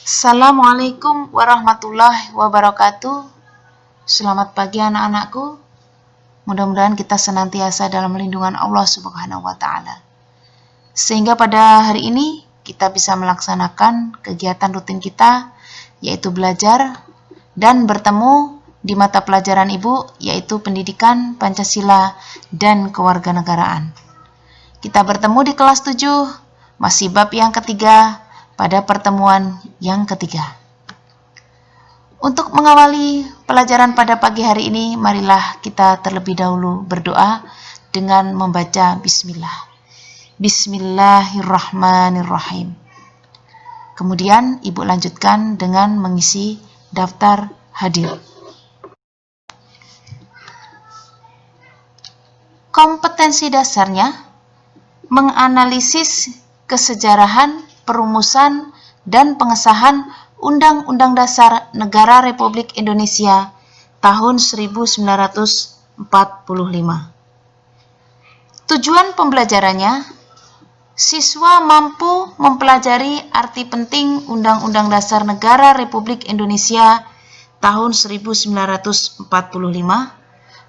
Assalamualaikum warahmatullahi wabarakatuh. Selamat pagi anak-anakku. Mudah-mudahan kita senantiasa dalam lindungan Allah Subhanahu wa Ta'ala, sehingga pada hari ini kita bisa melaksanakan kegiatan rutin kita, yaitu belajar dan bertemu di mata pelajaran Ibu, yaitu Pendidikan Pancasila dan Kewarganegaraan. Kita bertemu di kelas 7, masih bab yang ketiga, pada pertemuan yang ketiga. Untuk mengawali pelajaran pada pagi hari ini, marilah kita terlebih dahulu berdoa dengan membaca Bismillah. Bismillahirrahmanirrahim. Kemudian Ibu lanjutkan dengan mengisi daftar hadir. Kompetensi dasarnya menganalisis kesejarahan perumusan dan pengesahan Undang-Undang Dasar Negara Republik Indonesia tahun 1945. Tujuan pembelajarannya, siswa mampu mempelajari arti penting Undang-Undang Dasar Negara Republik Indonesia tahun 1945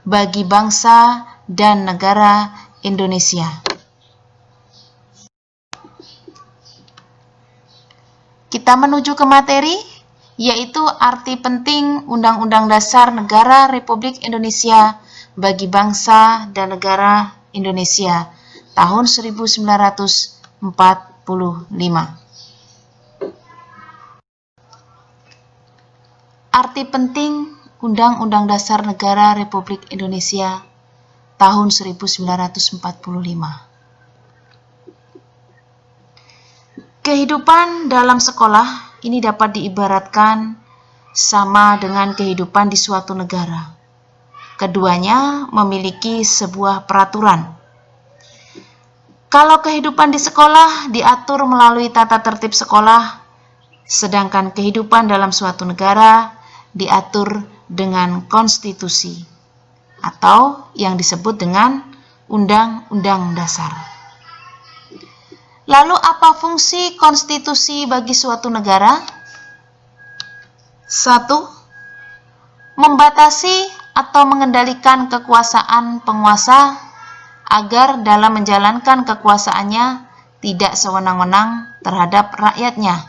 bagi bangsa dan negara Indonesia. Kita menuju ke materi, yaitu arti penting Undang-Undang Dasar Negara Republik Indonesia bagi bangsa dan negara Indonesia tahun 1945. Arti penting Undang-Undang Dasar Negara Republik Indonesia tahun 1945. Kehidupan dalam sekolah ini dapat diibaratkan sama dengan kehidupan di suatu negara. Keduanya memiliki sebuah peraturan. Kalau kehidupan di sekolah diatur melalui tata tertib sekolah, sedangkan kehidupan dalam suatu negara diatur dengan konstitusi atau yang disebut dengan Undang-Undang Dasar. Lalu apa fungsi konstitusi bagi suatu negara? 1. Membatasi atau mengendalikan kekuasaan penguasa agar dalam menjalankan kekuasaannya tidak sewenang-wenang terhadap rakyatnya.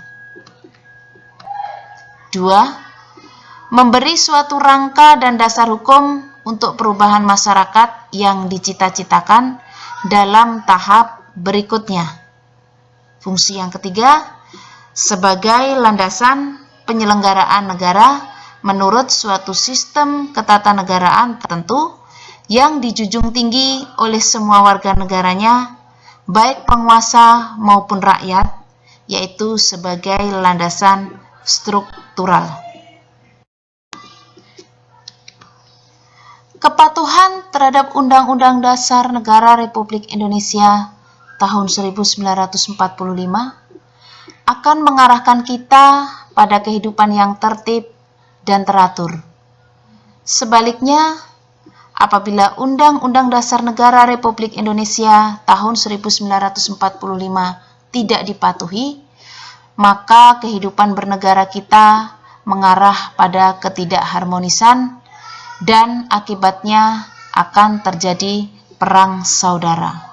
2. Memberi suatu rangka dan dasar hukum untuk perubahan masyarakat yang dicita-citakan dalam tahap berikutnya. Fungsi yang ketiga, sebagai landasan penyelenggaraan negara menurut suatu sistem ketatanegaraan tertentu yang dijunjung tinggi oleh semua warga negaranya, baik penguasa maupun rakyat, yaitu sebagai landasan struktural. Kepatuhan terhadap Undang-Undang Dasar Negara Republik Indonesia tahun 1945 akan mengarahkan kita pada kehidupan yang tertib dan teratur. Sebaliknya, apabila Undang-Undang Dasar Negara Republik Indonesia tahun 1945 tidak dipatuhi, maka kehidupan bernegara kita mengarah pada ketidakharmonisan dan akibatnya akan terjadi perang saudara.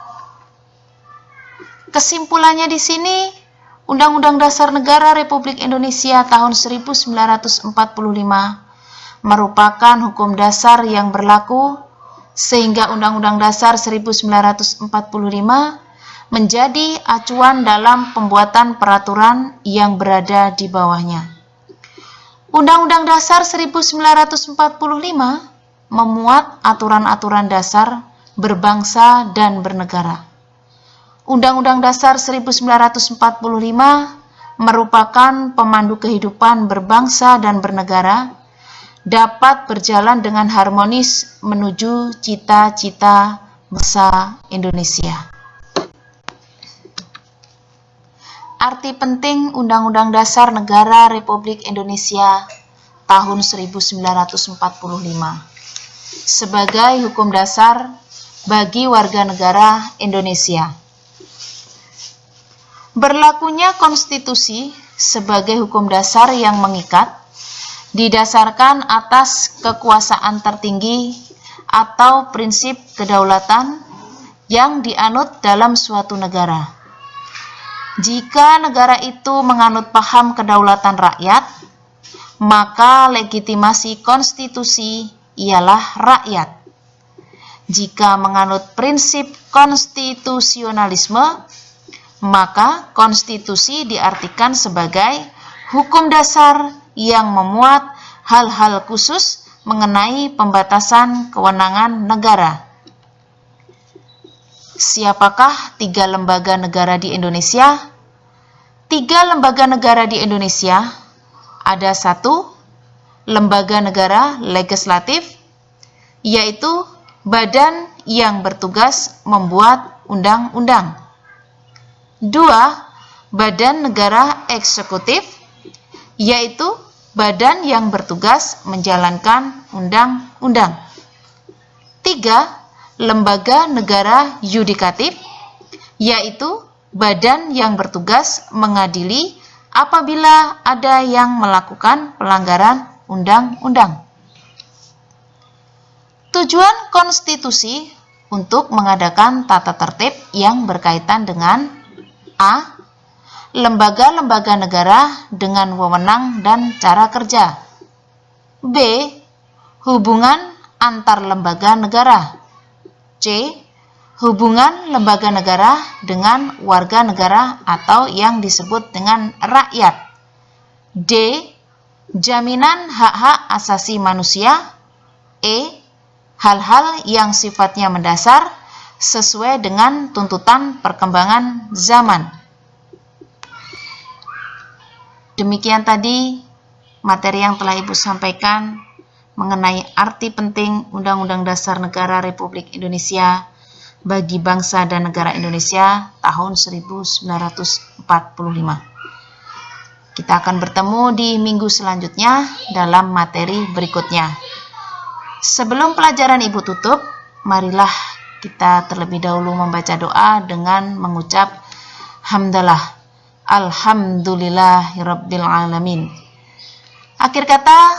Kesimpulannya di sini, Undang-Undang Dasar Negara Republik Indonesia tahun 1945 merupakan hukum dasar yang berlaku sehingga Undang-Undang Dasar 1945 menjadi acuan dalam pembuatan peraturan yang berada di bawahnya. Undang-Undang Dasar 1945 memuat aturan-aturan dasar berbangsa dan bernegara. Undang-Undang Dasar 1945 merupakan pemandu kehidupan berbangsa dan bernegara, dapat berjalan dengan harmonis menuju cita-cita bangsa Indonesia. Arti penting Undang-Undang Dasar Negara Republik Indonesia tahun 1945 sebagai hukum dasar bagi warga negara Indonesia. Berlakunya konstitusi sebagai hukum dasar yang mengikat, didasarkan atas kekuasaan tertinggi atau prinsip kedaulatan yang dianut dalam suatu negara. Jika negara itu menganut paham kedaulatan rakyat, maka legitimasi konstitusi ialah rakyat. Jika menganut prinsip konstitusionalisme, maka konstitusi diartikan sebagai hukum dasar yang memuat hal-hal khusus mengenai pembatasan kewenangan negara. Siapakah 3 lembaga negara di Indonesia? 3 lembaga negara di Indonesia ada 1 lembaga negara legislatif, yaitu badan yang bertugas membuat undang-undang. 2. Badan negara eksekutif, yaitu badan yang bertugas menjalankan undang-undang. 3. Lembaga negara yudikatif, yaitu badan yang bertugas mengadili apabila ada yang melakukan pelanggaran undang-undang. Tujuan konstitusi untuk mengadakan tata tertib yang berkaitan dengan A. Lembaga-lembaga negara dengan wewenang dan cara kerja. B. Hubungan antar lembaga negara. C. Hubungan lembaga negara dengan warga negara atau yang disebut dengan rakyat. D. Jaminan hak-hak asasi manusia. E. Hal-hal yang sifatnya mendasar sesuai dengan tuntutan perkembangan zaman. Demikian tadi materi yang telah Ibu sampaikan mengenai arti penting Undang-Undang Dasar Negara Republik Indonesia bagi bangsa dan negara Indonesia tahun 1945. Kita akan bertemu di minggu selanjutnya dalam materi berikutnya. Sebelum pelajaran Ibu tutup, marilah kita terlebih dahulu membaca doa dengan mengucap hamdalah. Alhamdulillahirabbil alamin. Akhir kata,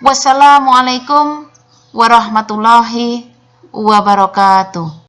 wassalamualaikum warahmatullahi wabarakatuh.